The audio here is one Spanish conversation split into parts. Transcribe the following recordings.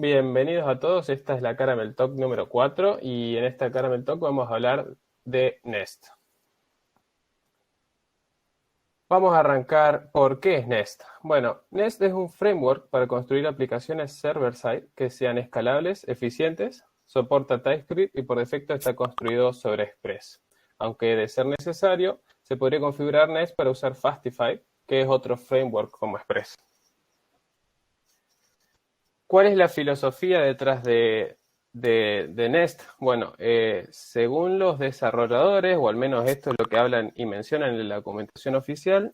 Bienvenidos a todos, esta es la Caramel Talk número 4 y en esta Caramel Talk vamos a hablar de Nest. Vamos a arrancar, ¿por qué es Nest? Bueno, Nest es un framework para construir aplicaciones server-side que sean escalables, eficientes, soporta TypeScript y por defecto está construido sobre Express. Aunque de ser necesario, se podría configurar Nest para usar Fastify, que es otro framework como Express. ¿Cuál es la filosofía detrás de Nest? Bueno, según los desarrolladores, o al menos esto es lo que hablan y mencionan en la documentación oficial,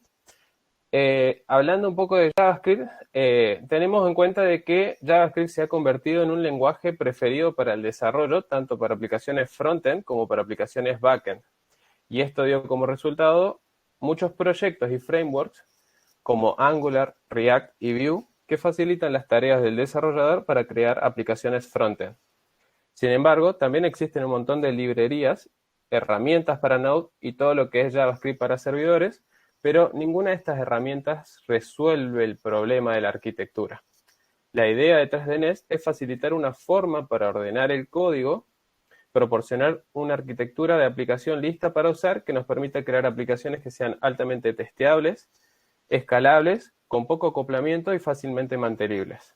hablando un poco de JavaScript, tenemos en cuenta de que JavaScript se ha convertido en un lenguaje preferido para el desarrollo, tanto para aplicaciones frontend como para aplicaciones backend. Y esto dio como resultado muchos proyectos y frameworks como Angular, React y Vue que facilitan las tareas del desarrollador para crear aplicaciones frontend. Sin embargo, también existen un montón de librerías, herramientas para Node y todo lo que es JavaScript para servidores, pero ninguna de estas herramientas resuelve el problema de la arquitectura. La idea detrás de Nest es facilitar una forma para ordenar el código, proporcionar una arquitectura de aplicación lista para usar que nos permita crear aplicaciones que sean altamente testeables, escalables, con poco acoplamiento y fácilmente mantenibles.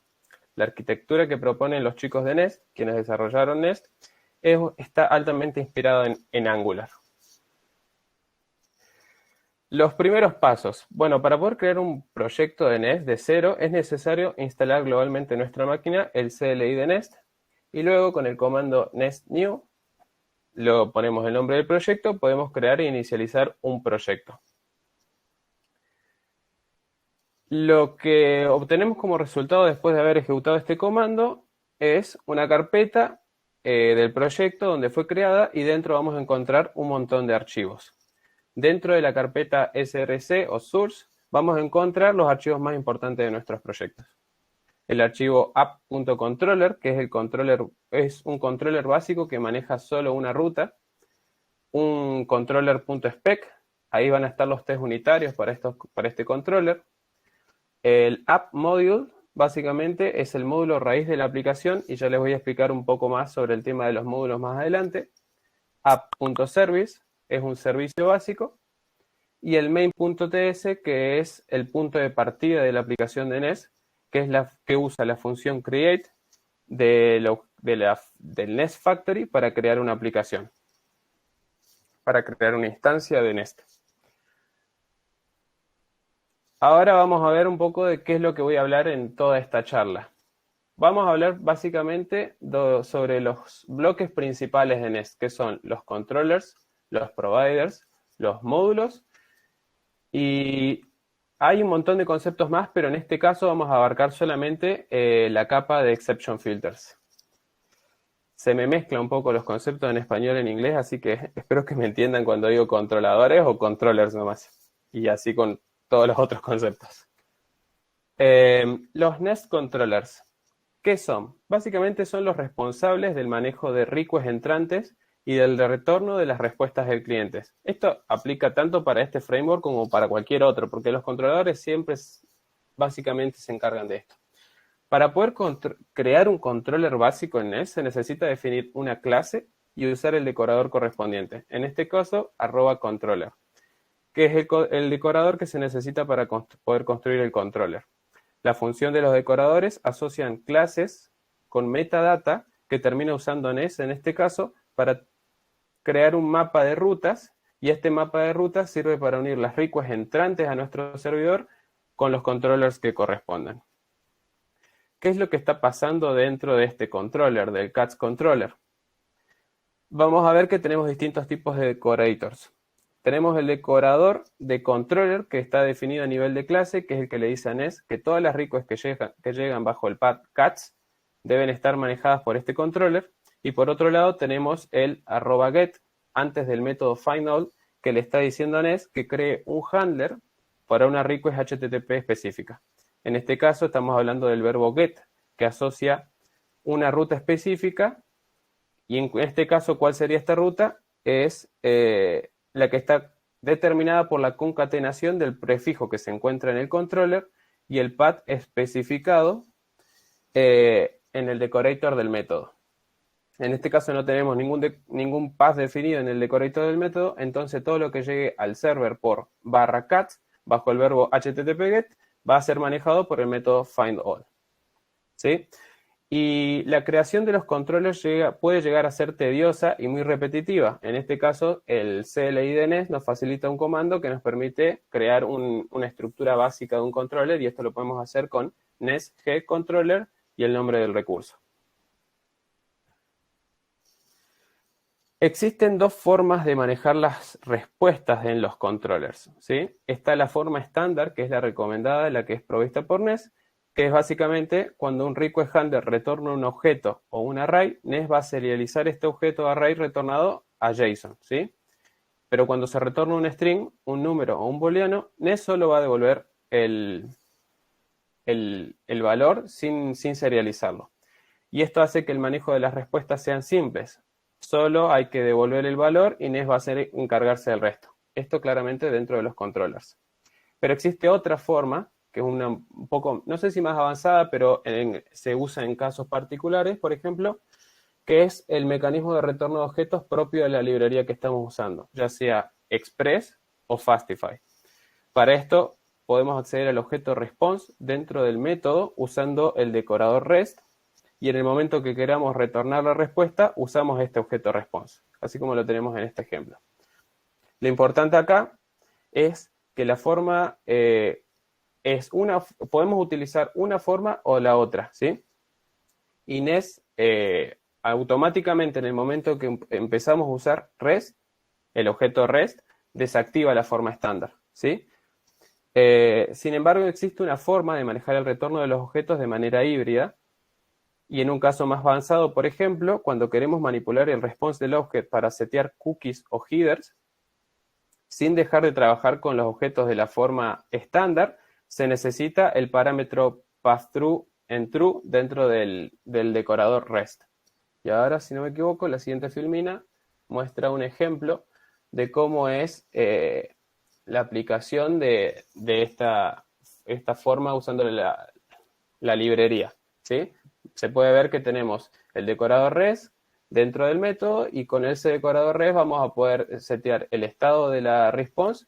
La arquitectura que proponen los chicos de Nest, quienes desarrollaron Nest, está altamente inspirada en Angular. Los primeros pasos. Bueno, para poder crear un proyecto de Nest de cero es necesario instalar globalmente en nuestra máquina el CLI de Nest y luego con el comando nest new, luego ponemos el nombre del proyecto, podemos crear e inicializar un proyecto. Lo que obtenemos como resultado después de haber ejecutado este comando es una carpeta del proyecto donde fue creada y dentro vamos a encontrar un montón de archivos. Dentro de la carpeta src o source vamos a encontrar los archivos más importantes de nuestros proyectos. El archivo app.controller, que es un controller básico que maneja solo una ruta. Un controller.spec, ahí van a estar los test unitarios para este controller. El app module básicamente es el módulo raíz de la aplicación y ya les voy a explicar un poco más sobre el tema de los módulos más adelante. App.service es un servicio básico y el main.ts, que es el punto de partida de la aplicación de Nest, que es la que usa la función create del Nest Factory para crear una aplicación, para crear una instancia de Nest. Ahora vamos a ver un poco de qué es lo que voy a hablar en toda esta charla. Vamos a hablar básicamente sobre los bloques principales de Nest, que son los controllers, los providers, los módulos, y hay un montón de conceptos más, pero en este caso vamos a abarcar solamente la capa de exception filters. Se me mezcla un poco los conceptos en español y en inglés, así que espero que me entiendan cuando digo controladores o controllers nomás, y así con todos los otros conceptos. Los Nest Controllers, ¿qué son? Básicamente son los responsables del manejo de requests entrantes y del retorno de las respuestas del cliente. Esto aplica tanto para este framework como para cualquier otro, porque los controladores siempre básicamente se encargan de esto. Para poder crear un controller básico en Nest se necesita definir una clase y usar el decorador correspondiente. En este caso, @controller, que es el decorador que se necesita para poder construir el controller. La función de los decoradores asocian clases con metadata que termina usando Nest en este caso para crear un mapa de rutas y este mapa de rutas sirve para unir las requests entrantes a nuestro servidor con los controllers que correspondan. ¿Qué es lo que está pasando dentro de este controller, del Cats Controller? Vamos a ver que tenemos distintos tipos de decorators. Tenemos el decorador de controller que está definido a nivel de clase, que es el que le dice a Nest que todas las requests que llegan bajo el path cats deben estar manejadas por este controller. Y por otro lado tenemos el @get antes del método findAll que le está diciendo a Nest que cree un handler para una request HTTP específica. En este caso estamos hablando del verbo get, que asocia una ruta específica. Y en este caso, ¿cuál sería esta ruta? Es la que está determinada por la concatenación del prefijo que se encuentra en el controller y el path especificado en el decorator del método. En este caso no tenemos ningún path definido en el decorator del método, entonces todo lo que llegue al server por /cat bajo el verbo http-get va a ser manejado por el método findAll. ¿Sí? Y la creación de los controllers puede llegar a ser tediosa y muy repetitiva. En este caso, el CLI de NES nos facilita un comando que nos permite crear una estructura básica de un controller, y esto lo podemos hacer con NES G-Controller y el nombre del recurso. Existen dos formas de manejar las respuestas en los controllers, ¿sí? Está la forma estándar, que es la recomendada, la que es provista por NES, que es básicamente cuando un request handler retorna un objeto o un array, NES va a serializar este objeto array retornado a JSON, ¿sí? Pero cuando se retorna un string, un número o un booleano, NES solo va a devolver el valor sin serializarlo. Y esto hace que el manejo de las respuestas sean simples. Solo hay que devolver el valor y NES va a encargarse del resto. Esto claramente dentro de los controllers. Pero existe otra forma, que es un poco, no sé si más avanzada, pero se usa en casos particulares, por ejemplo, que es el mecanismo de retorno de objetos propio de la librería que estamos usando, ya sea Express o Fastify. Para esto podemos acceder al objeto response dentro del método usando el decorador REST, y en el momento que queramos retornar la respuesta, usamos este objeto response, así como lo tenemos en este ejemplo. Lo importante acá es que la forma podemos utilizar una forma o la otra, ¿sí? Y NES automáticamente en el momento que empezamos a usar REST, el objeto REST, desactiva la forma estándar, ¿sí? Sin embargo, existe una forma de manejar el retorno de los objetos de manera híbrida, y en un caso más avanzado, por ejemplo, cuando queremos manipular el response del objeto para setear cookies o headers, sin dejar de trabajar con los objetos de la forma estándar, se necesita el parámetro passthrough en true dentro del decorador REST. Y ahora, si no me equivoco, la siguiente filmina muestra un ejemplo de cómo es la aplicación de esta forma usando la librería, ¿sí? Se puede ver que tenemos el decorador REST dentro del método, y con ese decorador REST vamos a poder setear el estado de la response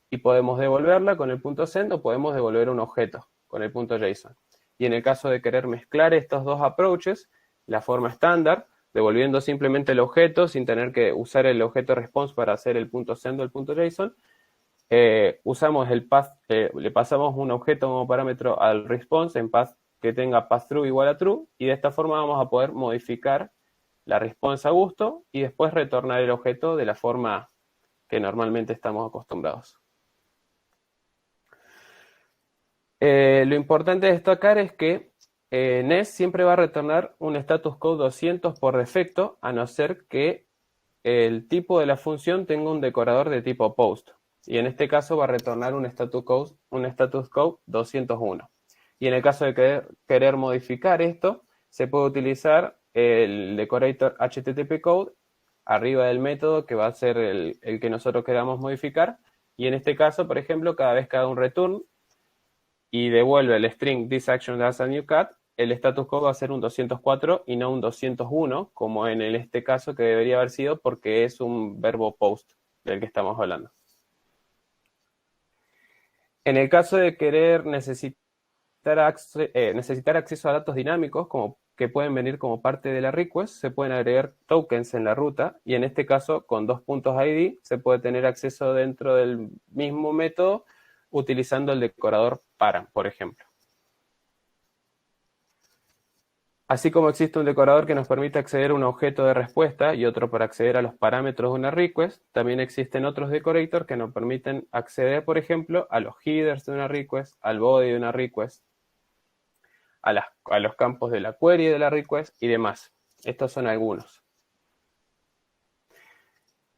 y podemos devolverla con el .send o podemos devolver un objeto con el .json. Y en el caso de querer mezclar estos dos approaches, la forma estándar, devolviendo simplemente el objeto sin tener que usar el objeto response para hacer el .send o el .json, usamos el path, le pasamos un objeto como parámetro al response en path que tenga passthrough igual a true, y de esta forma vamos a poder modificar la response a gusto y después retornar el objeto de la forma que normalmente estamos acostumbrados. Lo importante de destacar es que NES siempre va a retornar un status code 200 por defecto, a no ser que el tipo de la función tenga un decorador de tipo post. Y en este caso va a retornar un status code 201. Y en el caso de querer modificar esto, se puede utilizar el decorator HTTP code arriba del método, que va a ser el que nosotros queramos modificar. Y en este caso, por ejemplo, cada vez que haga un return y devuelve el string this action has a new cat, el status code va a ser un 204 y no un 201, como en este caso que debería haber sido, porque es un verbo post del que estamos hablando. En el caso de querer necesitar acceso a datos dinámicos, como que pueden venir como parte de la request, se pueden agregar tokens en la ruta, y en este caso con .id se puede tener acceso dentro del mismo método utilizando el decorador param, por ejemplo. Así como existe un decorador que nos permite acceder a un objeto de respuesta y otro para acceder a los parámetros de una request, también existen otros decorators que nos permiten acceder, por ejemplo, a los headers de una request, al body de una request, a los campos de la query de la request y demás. Estos son algunos.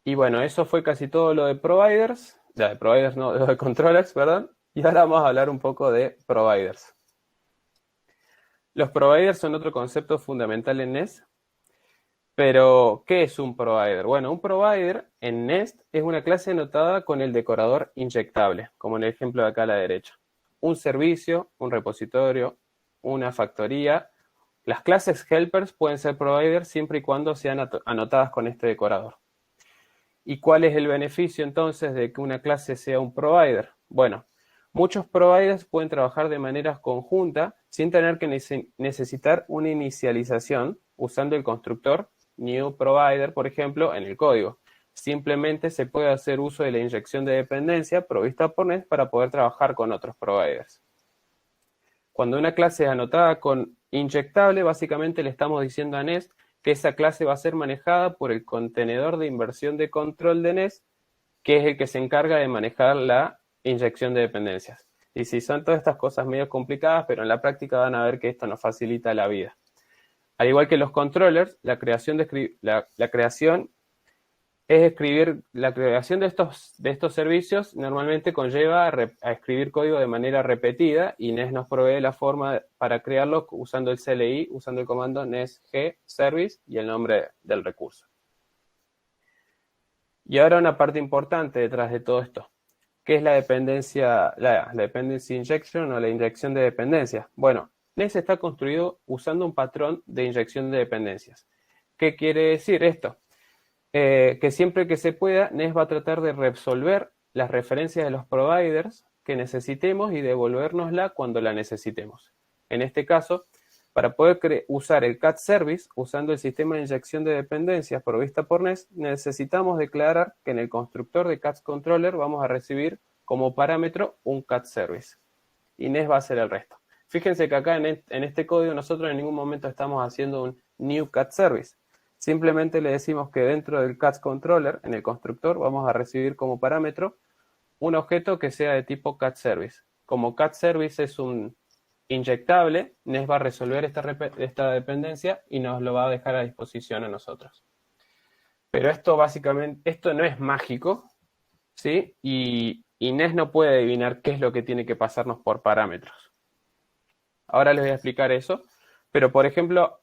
Y bueno, eso fue casi todo lo de providers. Lo de controllers, perdón. Y ahora vamos a hablar un poco de providers. Los providers son otro concepto fundamental en NES. Pero, ¿qué es un provider? Bueno, un provider en NEST es una clase anotada con el decorador inyectable, como en el ejemplo de acá a la derecha. Un servicio, un repositorio, una factoría las clases helpers pueden ser providers siempre y cuando sean anotadas con este decorador. ¿Y cuál es el beneficio entonces de que una clase sea un provider? Bueno, muchos providers pueden trabajar de manera conjunta sin tener que necesitar una inicialización usando el constructor newProvider, por ejemplo, en el código. Simplemente se puede hacer uso de la inyección de dependencia provista por Nest para poder trabajar con otros providers. Cuando una clase es anotada con inyectable, básicamente le estamos diciendo a Nest que esa clase va a ser manejada por el contenedor de inversión de control de Nest, que es el que se encarga de manejar la inyección de dependencias. Y sí, son todas estas cosas medio complicadas, pero en la práctica van a ver que esto nos facilita la vida. Al igual que los controllers, la creación de estos servicios normalmente conlleva a escribir código de manera repetida, y Nest nos provee la forma para crearlo usando el CLI, usando el comando nestg service y el nombre del recurso. Y ahora una parte importante detrás de todo esto. ¿Qué es la dependencia, la dependency injection o la inyección de dependencias? Bueno, Nest está construido usando un patrón de inyección de dependencias. ¿Qué quiere decir esto? Que siempre que se pueda, Nest va a tratar de resolver las referencias de los providers que necesitemos y devolvérnosla cuando la necesitemos. En este caso, para poder usar el cat service usando el sistema de inyección de dependencias provista por Nest, necesitamos declarar que en el constructor de cat controller vamos a recibir como parámetro un cat service. Y Nest va a hacer el resto. Fíjense que acá en este código nosotros en ningún momento estamos haciendo un new cat service. Simplemente le decimos que dentro del cat controller, en el constructor, vamos a recibir como parámetro un objeto que sea de tipo cat service. Como cat service es un inyectable, Nest va a resolver esta dependencia y nos lo va a dejar a disposición a nosotros. Pero esto básicamente, no es mágico, ¿sí? Y Nest no puede adivinar qué es lo que tiene que pasarnos por parámetros. Ahora les voy a explicar eso, pero por ejemplo,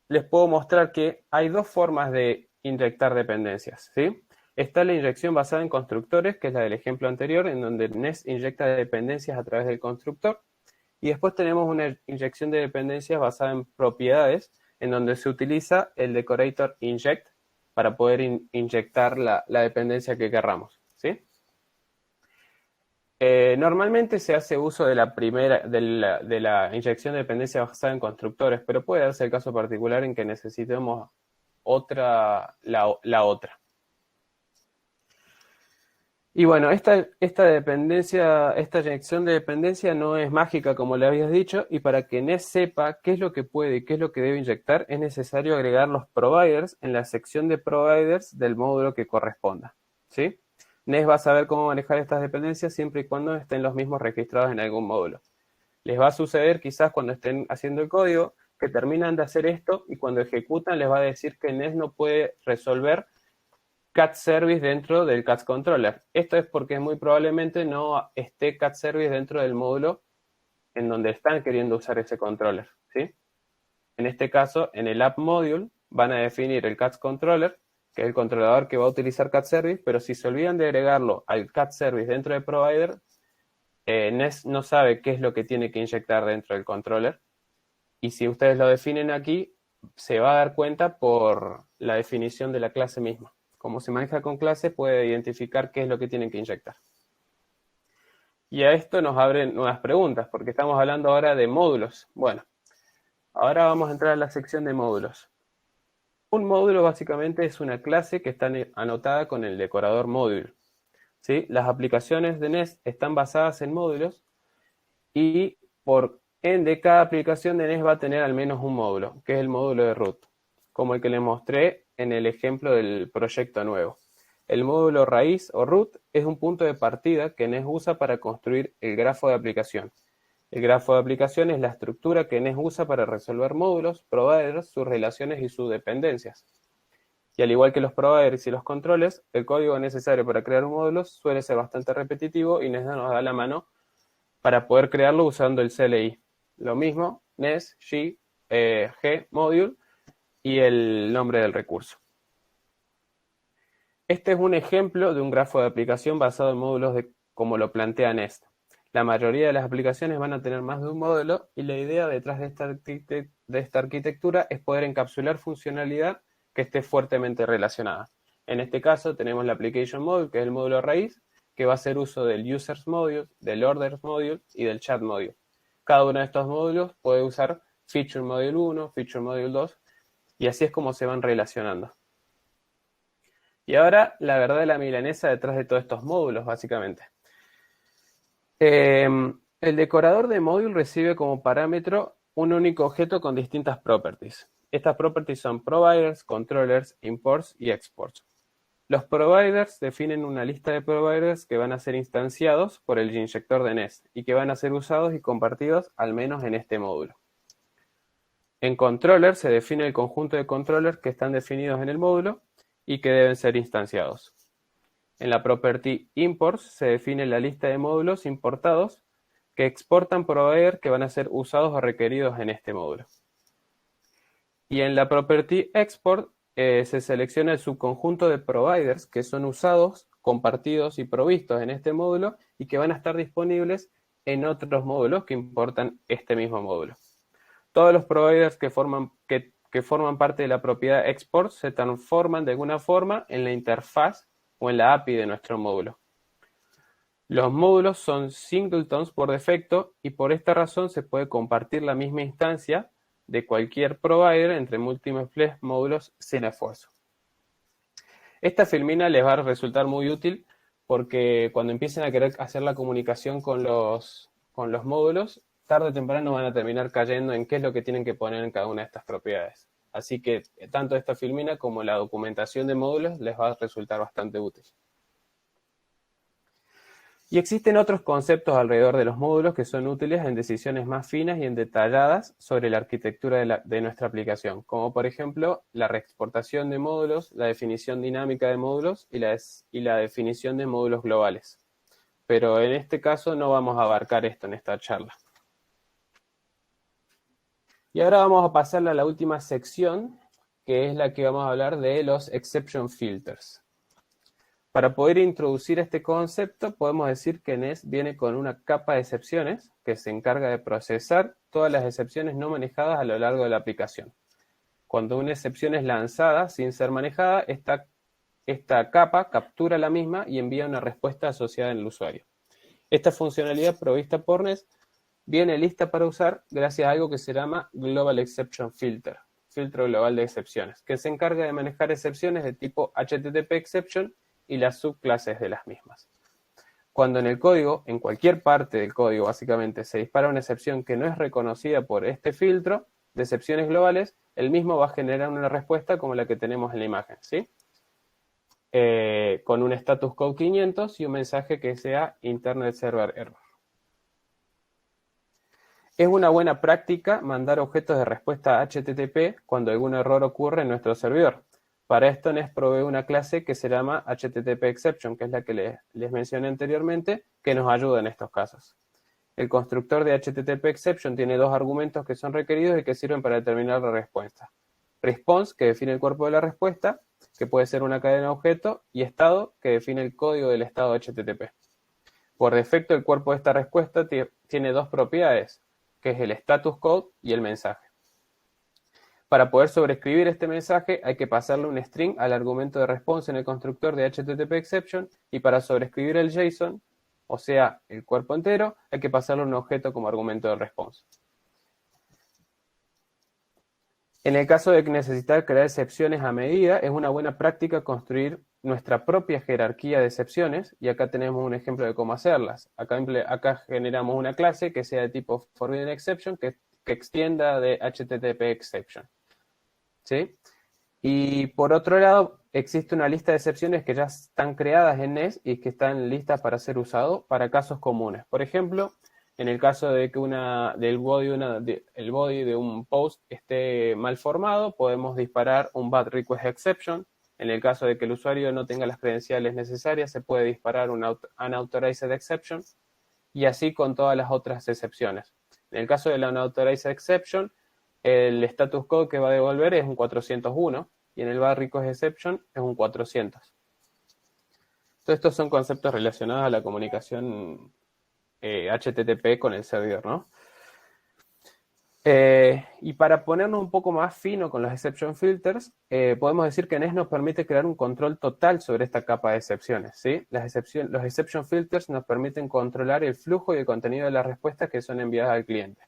les puedo mostrar que hay dos formas de inyectar dependencias, ¿sí? Está la inyección basada en constructores, que es la del ejemplo anterior, en donde Nest inyecta dependencias a través del constructor. Y después tenemos una inyección de dependencias basada en propiedades, en donde se utiliza el decorator inject para poder inyectar la dependencia que querramos, ¿sí? Normalmente se hace uso de la inyección de dependencia basada en constructores, pero puede darse el caso particular en que necesitemos la otra. Y bueno, esta inyección de dependencia no es mágica, como le habías dicho, y para que Nest sepa qué es lo que puede y qué es lo que debe inyectar, es necesario agregar los providers en la sección de providers del módulo que corresponda, ¿sí? Nest va a saber cómo manejar estas dependencias siempre y cuando estén los mismos registrados en algún módulo. Les va a suceder quizás cuando estén haciendo el código que terminan de hacer esto y cuando ejecutan les va a decir que Nest no puede resolver cat service dentro del cat controller. Esto es porque muy probablemente no esté cat service dentro del módulo en donde están queriendo usar ese controller, ¿sí? En este caso, en el app module van a definir el cat controller, que es el controlador que va a utilizar cat service, pero si se olvidan de agregarlo al cat service dentro de provider, Nest no sabe qué es lo que tiene que inyectar dentro del controller. Y si ustedes lo definen aquí, se va a dar cuenta por la definición de la clase misma. Como se maneja con clase, puede identificar qué es lo que tienen que inyectar. Y a esto nos abren nuevas preguntas, porque estamos hablando ahora de módulos. Bueno, ahora vamos a entrar a la sección de módulos. Un módulo básicamente es una clase que está anotada con el decorador módulo, ¿sí? Las aplicaciones de Nest están basadas en módulos y por ende cada aplicación de Nest va a tener al menos un módulo, que es el módulo de root, como el que les mostré en el ejemplo del proyecto nuevo. El módulo raíz o root es un punto de partida que Nest usa para construir el grafo de aplicación. El grafo de aplicación es la estructura que Nest usa para resolver módulos, providers, sus relaciones y sus dependencias. Y al igual que los providers y los controles, el código necesario para crear un módulo suele ser bastante repetitivo y Nest nos da la mano para poder crearlo usando el CLI. Lo mismo, Nest, G, module y el nombre del recurso. Este es un ejemplo de un grafo de aplicación basado en módulos como lo plantea Nest. La mayoría de las aplicaciones van a tener más de un módulo y la idea detrás de esta arquitectura es poder encapsular funcionalidad que esté fuertemente relacionada. En este caso tenemos la Application Module, que es el módulo raíz, que va a hacer uso del Users Module, del Orders Module y del Chat Module. Cada uno de estos módulos puede usar Feature Module 1, Feature Module 2, y así es como se van relacionando. Y ahora la verdad de la milanesa detrás de todos estos módulos, básicamente. El decorador de módulo recibe como parámetro un único objeto con distintas properties. Estas properties son providers, controllers, imports y exports. Los providers definen una lista de providers que van a ser instanciados por el inyector de Nest y que van a ser usados y compartidos al menos en este módulo. En controller se define el conjunto de controllers que están definidos en el módulo y que deben ser instanciados. En la property imports se define la lista de módulos importados que exportan provider que van a ser usados o requeridos en este módulo. Y en la property export se selecciona el subconjunto de providers que son usados, compartidos y provistos en este módulo y que van a estar disponibles en otros módulos que importan este mismo módulo. Todos los providers que forman parte de la propiedad export se transforman de alguna forma en la interfaz o en la API de nuestro módulo. Los módulos son singletons por defecto y por esta razón se puede compartir la misma instancia de cualquier provider entre múltiples módulos sin esfuerzo. Esta filmina les va a resultar muy útil porque cuando empiecen a querer hacer la comunicación con los módulos, tarde o temprano van a terminar cayendo en qué es lo que tienen que poner en cada una de estas propiedades. Así que tanto esta filmina como la documentación de módulos les va a resultar bastante útil. Y existen otros conceptos alrededor de los módulos que son útiles en decisiones más finas y en detalladas sobre la arquitectura de nuestra aplicación, como por ejemplo la reexportación de módulos, la definición dinámica de módulos y la definición de módulos globales. Pero en este caso no vamos a abarcar esto en esta charla. Y ahora vamos a pasar a la última sección, que es la que vamos a hablar de los exception filters. Para poder introducir este concepto, podemos decir que Nest viene con una capa de excepciones que se encarga de procesar todas las excepciones no manejadas a lo largo de la aplicación. Cuando una excepción es lanzada sin ser manejada, esta capa captura la misma y envía una respuesta asociada en el usuario. Esta funcionalidad provista por Nest viene lista para usar gracias a algo que se llama Global Exception Filter, filtro global de excepciones, que se encarga de manejar excepciones de tipo HTTP exception y las subclases de las mismas. Cuando en el código, en cualquier parte del código básicamente, se dispara una excepción que no es reconocida por este filtro de excepciones globales, el mismo va a generar una respuesta como la que tenemos en la imagen, ¿sí? Con un status code 500 y un mensaje que sea Internet Server Error. Es una buena práctica mandar objetos de respuesta HTTP cuando algún error ocurre en nuestro servidor. Para esto Nest provee una clase que se llama HTTP Exception, que es la que les mencioné anteriormente, que nos ayuda en estos casos. El constructor de HTTP Exception tiene dos argumentos que son requeridos y que sirven para determinar la respuesta. Response, que define el cuerpo de la respuesta, que puede ser una cadena de objetos, y estado, que define el código del estado HTTP. Por defecto, el cuerpo de esta respuesta tiene dos propiedades, que es el status code y el mensaje. Para poder sobreescribir este mensaje hay que pasarle un string al argumento de response en el constructor de HTTP exception y para sobreescribir el JSON, o sea, el cuerpo entero, hay que pasarle un objeto como argumento de response. En el caso de necesitar crear excepciones a medida, es una buena práctica construir nuestra propia jerarquía de excepciones y acá tenemos un ejemplo de cómo hacerlas. Acá generamos una clase que sea de tipo forbidden exception que extienda de HTTP exception. ¿Sí? Y por otro lado, existe una lista de excepciones que ya están creadas en Nest y que están listas para ser usado para casos comunes. Por ejemplo, en el caso de que el body de un post esté mal formado, podemos disparar un bad request exception. En el caso de que el usuario no tenga las credenciales necesarias, se puede disparar un unauthorized exception y así con todas las otras excepciones. En el caso de la unauthorized exception, el status code que va a devolver es un 401 y en el bad request exception es un 400. Todos estos son conceptos relacionados a la comunicación HTTP con el servidor, ¿no? Y para ponernos un poco más fino con los exception filters, podemos decir que Nest nos permite crear un control total sobre esta capa de excepciones, ¿sí? Los exception filters nos permiten controlar el flujo y el contenido de las respuestas que son enviadas al cliente.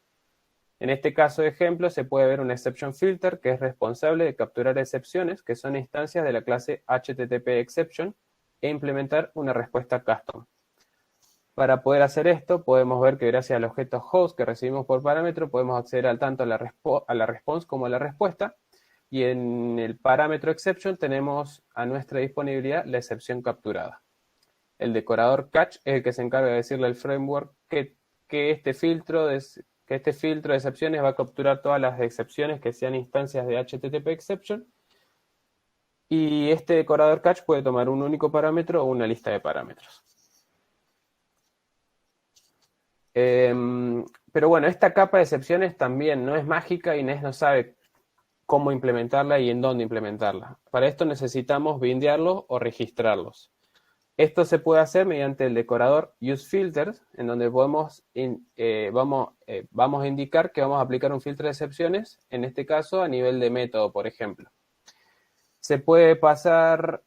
En este caso de ejemplo, se puede ver un exception filter que es responsable de capturar excepciones, que son instancias de la clase HTTP exception, e implementar una respuesta custom. Para poder hacer esto, podemos ver que gracias al objeto host que recibimos por parámetro, podemos acceder tanto a la response como a la respuesta. Y en el parámetro exception tenemos a nuestra disponibilidad la excepción capturada. El decorador catch es el que se encarga de decirle al framework que este filtro de excepciones va a capturar todas las excepciones que sean instancias de HTTP exception. Y este decorador catch puede tomar un único parámetro o una lista de parámetros. Pero bueno, esta capa de excepciones también no es mágica y Nest no sabe cómo implementarla y en dónde implementarla. Para esto necesitamos bindearlos o registrarlos. Esto se puede hacer mediante el decorador useFilters, en donde vamos a indicar que vamos a aplicar un filtro de excepciones, en este caso a nivel de método, por ejemplo. Se puede pasar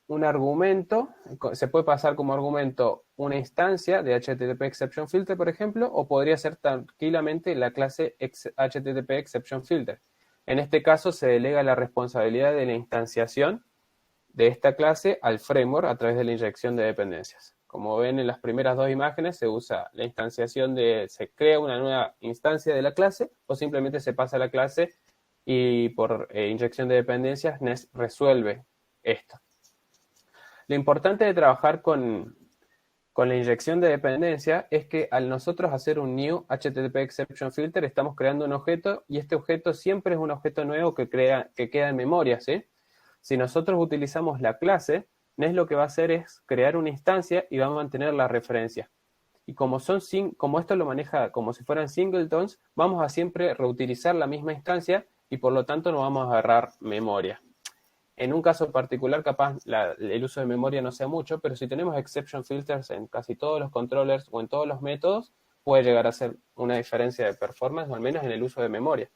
un argumento, se puede pasar como argumento una instancia de HTTP Exception Filter, por ejemplo, o podría ser tranquilamente la clase HTTP Exception Filter. En este caso se delega la responsabilidad de la instanciación de esta clase al framework a través de la inyección de dependencias. Como ven en las primeras dos imágenes, se usa la instanciación se crea una nueva instancia de la clase, o simplemente se pasa a la clase y por inyección de dependencias Nest resuelve esto. Lo importante de trabajar con la inyección de dependencia es que al nosotros hacer un new HTTP exception filter estamos creando un objeto y este objeto siempre es un objeto nuevo que queda en memoria, ¿sí? Si nosotros utilizamos la clase, Nest lo que va a hacer es crear una instancia y va a mantener la referencia. Y como esto lo maneja como si fueran singletons, vamos a siempre reutilizar la misma instancia y por lo tanto no vamos a agarrar memoria. En un caso particular, capaz el uso de memoria no sea mucho, pero si tenemos exception filters en casi todos los controllers o en todos los métodos, puede llegar a ser una diferencia de performance, o al menos en el uso de memoria.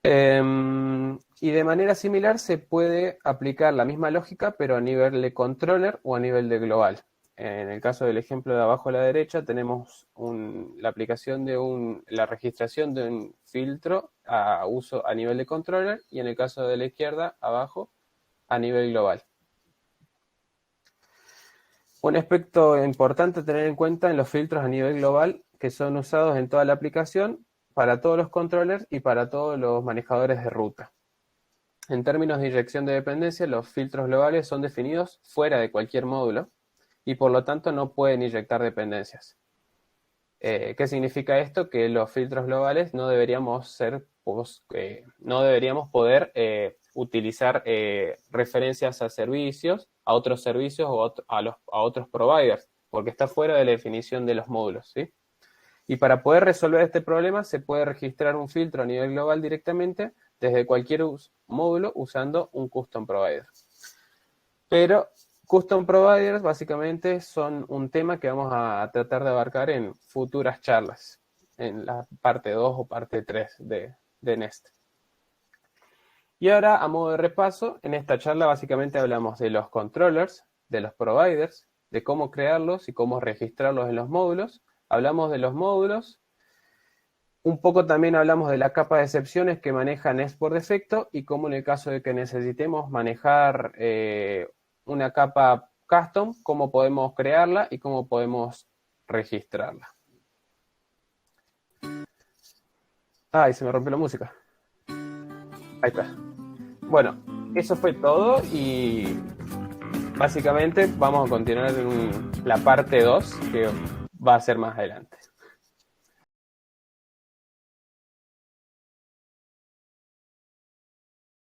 Y de manera similar se puede aplicar la misma lógica, pero a nivel de controller o a nivel de global. En el caso del ejemplo de abajo a la derecha tenemos la aplicación de la registración de un filtro a uso a nivel de controller y en el caso de la izquierda abajo a nivel global. Un aspecto importante a tener en cuenta en los filtros a nivel global que son usados en toda la aplicación para todos los controllers y para todos los manejadores de ruta. En términos de inyección de dependencia, los filtros globales son definidos fuera de cualquier módulo y por lo tanto no pueden inyectar dependencias. ¿Qué significa esto? Que los filtros globales no deberíamos poder utilizar referencias a servicios, a otros servicios o a otros providers, porque está fuera de la definición de los módulos, ¿sí? Y para poder resolver este problema se puede registrar un filtro a nivel global directamente desde cualquier módulo usando un custom provider. Pero custom providers básicamente son un tema que vamos a tratar de abarcar en futuras charlas, en la parte 2 o parte 3 de Nest. Y ahora, a modo de repaso, en esta charla básicamente hablamos de los controllers, de los providers, de cómo crearlos y cómo registrarlos en los módulos. Hablamos de los módulos. Un poco también hablamos de la capa de excepciones que maneja Nest por defecto y cómo en el caso de que necesitemos manejar una capa custom, cómo podemos crearla y cómo podemos registrarla. Ay, se me rompió la música. Ahí está. Bueno, eso fue todo y básicamente vamos a continuar en la parte 2 que va a ser más adelante.